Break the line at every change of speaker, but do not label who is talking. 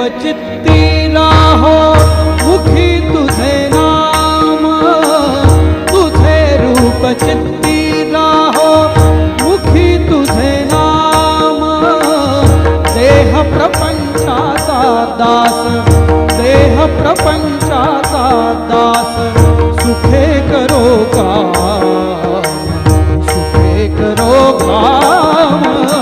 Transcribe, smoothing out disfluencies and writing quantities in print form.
चित्ती राहो मुखी तुझे नाम, तुझे रूप चित्ती राहो मुखी तुझे नाम। देह प्रपंचाचा दास, देह प्रपंचाचा दास, सुखे करो काम, सुखे करो काम।